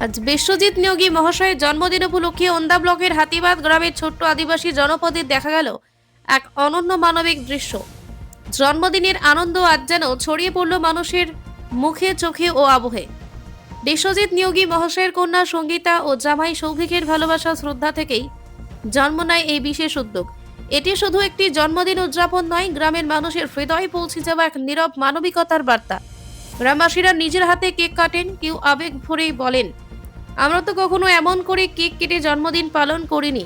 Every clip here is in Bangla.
আজ বিশ্বজিৎ নিয়োগী মহাশয়ের জন্মদিন উপলক্ষে ওন্দা ব্লকের হাতিবাদ গ্রামের ছোট্ট আদিবাসী জনপদে দেখা গেল এক অনন্য মানবিক দৃশ্য। জন্মদিনের আনন্দ আজ যেন ছড়িয়ে পড়ল মানুষের মুখে, চোখে ও আবহে। বিশ্বজিৎ নিয়োগী মহাশয়ের কন্যা সঙ্গীতা ও জামাই সৌভিকের ভালোবাসা শ্রদ্ধা থেকেই জন্ম নেয় এই বিশেষ উদ্যোগ। এটি শুধু একটি জন্মদিন উদযাপন নয়, গ্রামের মানুষের হৃদয়ে পৌঁছে যাওয়া এক নীরব মানবিকতার বার্তা। গ্রামবাসীরা নিজের হাতে কেক কাটেন, কেউ আবেগ ভরেই বলেন, আমরা তো কখনো এমন করে কেক কেটে জন্মদিন পালন করিনি।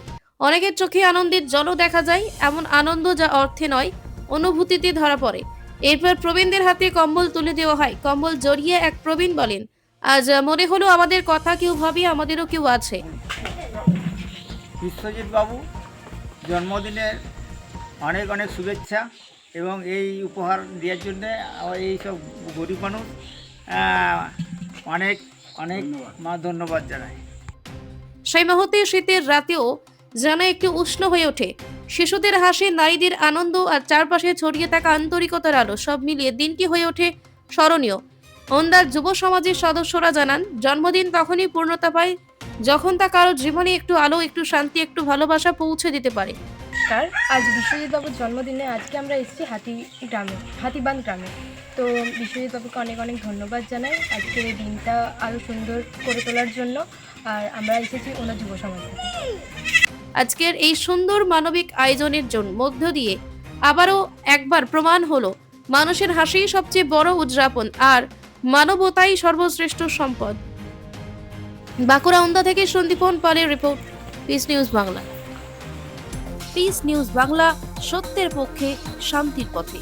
অনেকের চোখে আনন্দের জলও দেখা যায়, এমন আনন্দ যা অর্থে নয়, অনুভূতিতে ধরা পড়ে। এরপর প্রবীণদের হাতে কম্বল তুলে দেওয়া হয়। কম্বল জড়িয়ে এক প্রবীণ বলেন, আজ মনে হলো আমাদের কথা কেউ ভাবে, আমাদেরও কেউ আছে। বিশ্বজিৎ বাবু জন্মদিনের অনেক অনেক শুভেচ্ছা এবং এই উপহার দেওয়ার জন্যে এই সব গরিব মানুষ অনেক অনেক ধন্যবাদ জানাই। সেই মুহূর্তে শীতের রাতেও যেন একটু উষ্ণ হয়ে ওঠে। শিশুদের হাসি, নারীদের আনন্দ আর চারপাশে ছড়িয়ে থাকা আন্তরিকতার আলো, সব মিলিয়ে দিনটি হয়ে ওঠে স্মরণীয়। ওন্দার যুব সমাজের সদস্যরা জানান, জন্মদিন তখনই পূর্ণতা পায় যখন তা কারো জীবনে একটু আলো, একটু শান্তি, একটু ভালোবাসা পৌঁছে দিতে পারে। আজ বিশ্বজিৎ বাবুর জন্মদিনে আজকে আমরা এসেছি হাতিবান গ্রামে। তো বিশ্বজিৎ বাবুকে অনেক অনেক ধন্যবাদ জানাই আজকের এই দিনটা আরও সুন্দর করে তোলার জন্য। আর আমরা এসেছি ওনার যুব সমাজ থেকে। আজকের এই সুন্দর মানবিক আয়োজনের জন্য মধ্য দিয়ে আবারও একবার প্রমাণ হলো, মানুষের হাসিই সবচেয়ে বড় উদযাপন আর মানবতাই সর্বশ্রেষ্ঠ সম্পদ। বাঁকুড়া ওন্দা থেকে সন্দীপন পালের report, piece news Bangla. Piece news Bangla, সত্যের পক্ষে, শান্তির পথে।